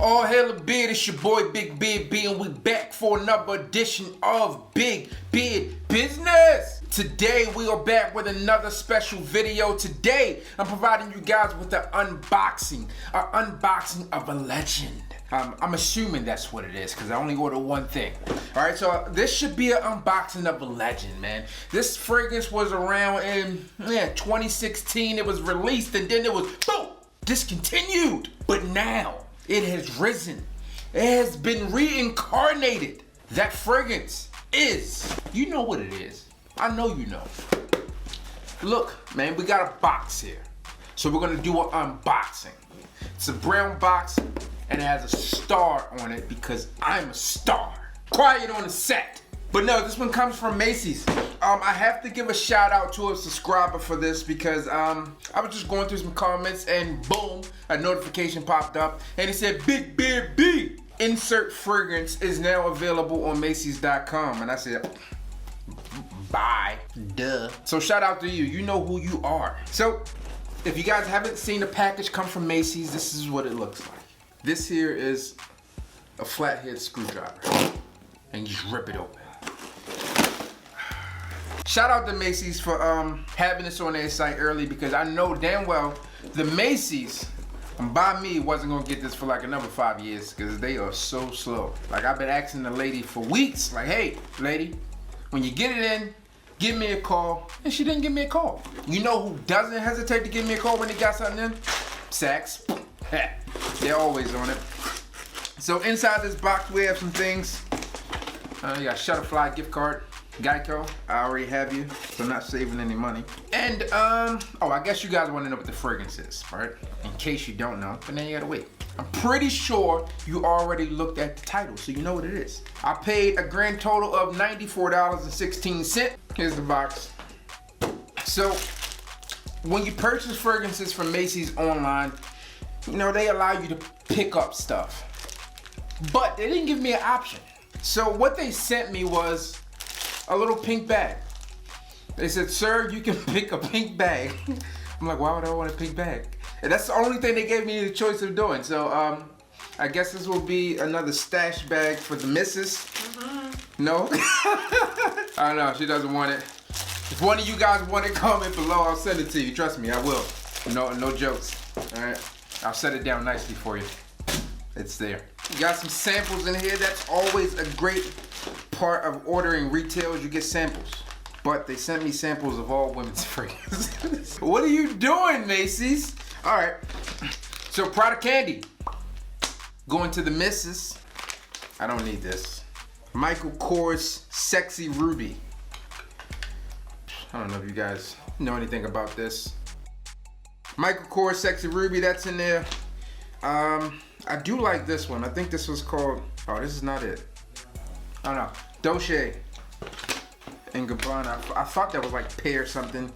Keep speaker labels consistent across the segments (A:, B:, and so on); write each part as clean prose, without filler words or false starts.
A: All hail the beard, it's your boy Big Beard B, and we back for another edition of Big Beard Business. Today we are back with another special video. Today I'm providing you guys with an unboxing of a legend. I'm assuming that's what it is because I only ordered one thing. All right, so this should be an unboxing of a legend, man. This fragrance was around in 2016. It was released and then it was boom, discontinued. But now it has risen. It has been reincarnated. That fragrance is, you know what it is. I know you know. Look, man, we got a box here. So we're gonna do an unboxing. It's a brown box and it has a star on it because I'm a star. Quiet on the set. But no, this one comes from Macy's. I have to give a shout out to a subscriber for this because I was just going through some comments and boom, a notification popped up and it said Big Beard B insert fragrance is now available on Macy's.com, and I said, bye, duh. So shout out to you, you know who you are. So if you guys haven't seen the package come from Macy's, this is what it looks like. This here is a flathead screwdriver and you just rip it open. Shout out to Macy's for having this on their site early because I know damn well the Macy's by me wasn't gonna get this for like another 5 years because they are so slow. Like I've been asking the lady for weeks, like, hey, lady, when you get it in, give me a call. And she didn't give me a call. You know who doesn't hesitate to give me a call when they got something in? Saks. They're always on it. So inside this box we have some things. You got Shutterfly gift card. Geico, I already have you, so I'm not saving any money. And, oh, I guess you guys want to know what the fragrance is, right? In case you don't know, but then you gotta wait. I'm pretty sure you already looked at the title, so you know what it is. I paid a grand total of $94.16. Here's the box. So, when you purchase fragrances from Macy's online, you know, they allow you to pick up stuff. But they didn't give me an option. So what they sent me was a little pink bag. They said, sir, you can pick a pink bag. I'm like, why would I want a pink bag? And that's the only thing they gave me the choice of doing. So I guess this will be another stash bag for the missus. Mm-hmm. No? I don't know, she doesn't want it. If one of you guys want it, comment below, I'll send it to you. Trust me, I will. No jokes, all right? I'll set it down nicely for you. It's there. You got some samples in here. That's always a great part of ordering retail is you get samples. But they sent me samples of all women's fragrances. What are you doing, Macy's? All right. So product candy. Going to the missus. I don't need this. Michael Kors Sexy Ruby. I don't know if you guys know anything about this. Michael Kors Sexy Ruby, that's in there. I do like this one. I think this was called, oh, this is not it. I don't know. Dolce and Gabbana. I thought that was like pear something.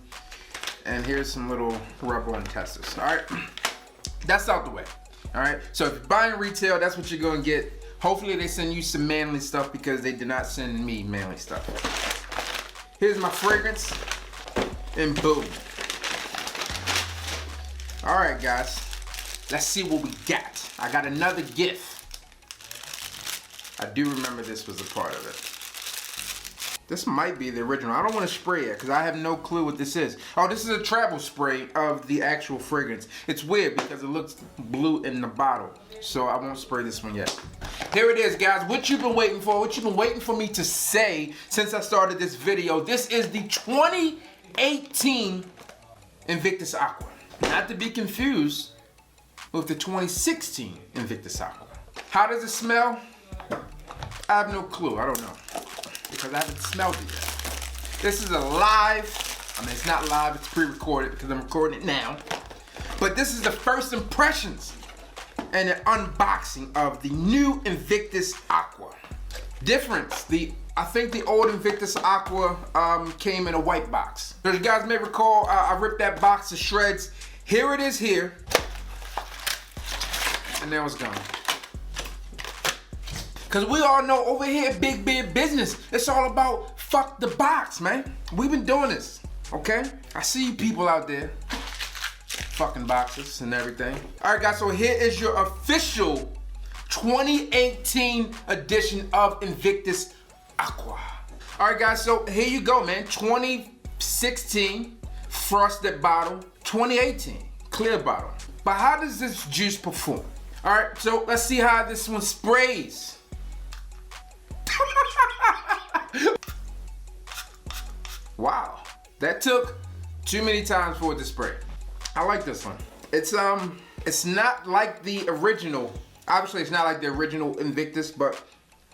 A: And here's some little rub-on testers. All right, that's out the way. All right, so if you're buying retail, that's what you're gonna get. Hopefully they send you some manly stuff because they did not send me manly stuff. Here's my fragrance, and boom. All right, guys, let's see what we got. I got another gift. I do remember this was a part of it. This might be the original. I don't want to spray it because I have no clue what this is. Oh, this is a travel spray of the actual fragrance. It's weird because it looks blue in the bottle. So I won't spray this one yet. Here it is, guys. What you've been waiting for, what you've been waiting for me to say since I started this video. This is the 2018 Invictus Aqua. Not to be confused with the 2016 Invictus Aqua. How does it smell? I have no clue, I don't know. Because I haven't smelled it yet. This is a live, I mean it's not live, it's pre-recorded because I'm recording it now. But this is the first impressions and an unboxing of the new Invictus Aqua. Difference, I think the old Invictus Aqua came in a white box. So you guys may recall, I ripped that box to shreds. Here it is here. And now it's gone. Cause we all know over here at Big Beard Business, it's all about fuck the box, man. We've been doing this, okay? I see you people out there fucking boxes and everything. All right, guys, so here is your official 2018 edition of Invictus Aqua. All right, guys, so here you go, man. 2016 frosted bottle, 2018 clear bottle. But how does this juice perform? All right, so let's see how this one sprays. Wow, that took too many times for it to spray. I like this one. It's not like the original. Obviously, it's not like the original Invictus, but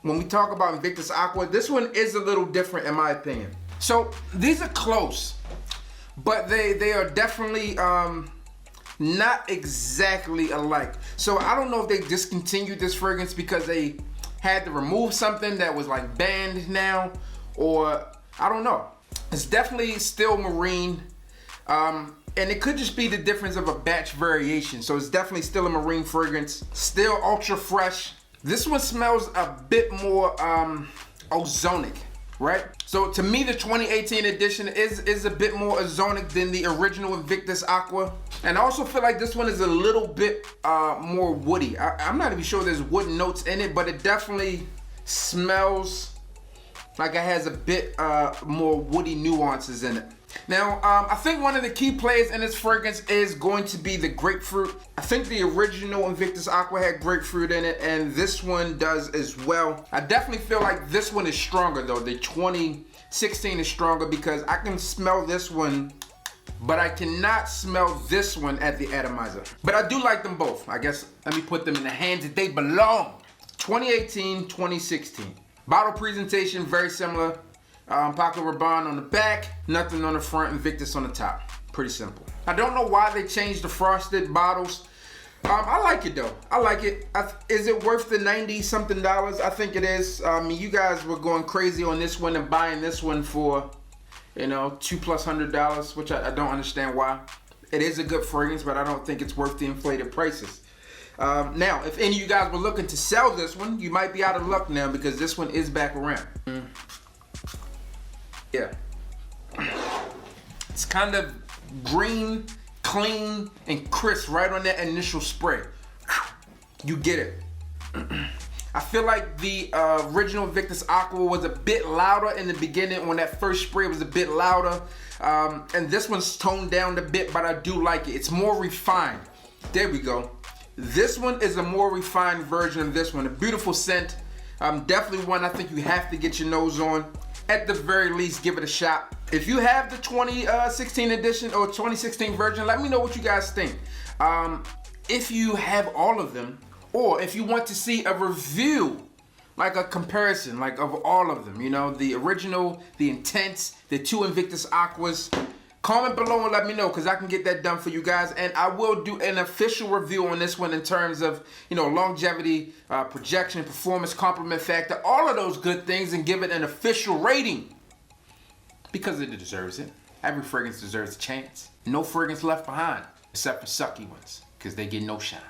A: when we talk about Invictus Aqua, this one is a little different in my opinion. So these are close, but they are definitely not exactly alike. So I don't know if they discontinued this fragrance because they had to remove something that was like banned now, or I don't know. It's definitely still marine, and it could just be the difference of a batch variation. So it's definitely still a marine fragrance, still ultra fresh. This one smells a bit more ozonic, right? So to me, the 2018 edition is a bit more ozonic than the original Invictus Aqua. And I also feel like this one is a little bit more woody. I'm not even sure there's wood notes in it, but it definitely smells like it has a bit more woody nuances in it. Now, I think one of the key players in this fragrance is going to be the grapefruit. I think the original Invictus Aqua had grapefruit in it, and this one does as well. I definitely feel like this one is stronger though. The 2016 is stronger because I can smell this one, but I cannot smell this one at the atomizer. But I do like them both. I guess let me put them in the hands that they belong. 2018, 2016. Bottle presentation, very similar. Paco Rabanne on the back, nothing on the front, Invictus on the top. Pretty simple. I don't know why they changed the frosted bottles. I like it though. I like it. Is it worth the 90-something dollars? I think it is. I mean, you guys were going crazy on this one and buying this one for, you know, $200+, which I don't understand why. It is a good fragrance, but I don't think it's worth the inflated prices. Now, if any of you guys were looking to sell this one, you might be out of luck now because this one is back around. Yeah. It's kind of green, clean, and crisp right on that initial spray. You get it. I feel like the original Invictus Aqua was a bit louder in the beginning. When that first spray was a bit louder. And this one's toned down a bit, but I do like it. It's more refined. There we go. This one is a more refined version of this one. A beautiful scent. Definitely one I think you have to get your nose on. At the very least, give it a shot. If you have the 2016 edition or 2016 version, let me know what you guys think. If you have all of them, or if you want to see a review, like a comparison, like of all of them, you know, the original, the Intense, the two Invictus Aquas, comment below and let me know, because I can get that done for you guys. And I will do an official review on this one in terms of, you know, longevity, projection, performance, compliment factor, all of those good things, and give it an official rating. Because it deserves it. Every fragrance deserves a chance. No fragrance left behind, except for sucky ones, because they get no shine.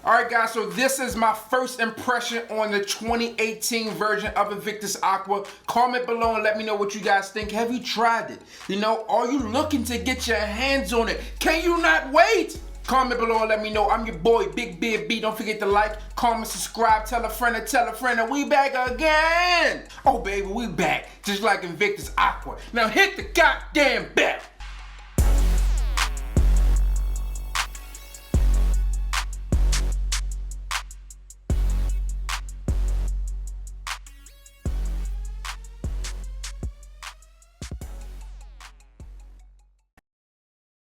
A: Alright guys, so this is my first impression on the 2018 version of Invictus Aqua. Comment below and let me know what you guys think. Have you tried it? You know, are you looking to get your hands on it? Can you not wait? Comment below and let me know. I'm your boy, Big Beard B. Don't forget to like, comment, subscribe, tell a friend, and we back again. Oh baby, we back, just like Invictus Aqua. Now hit the goddamn bell.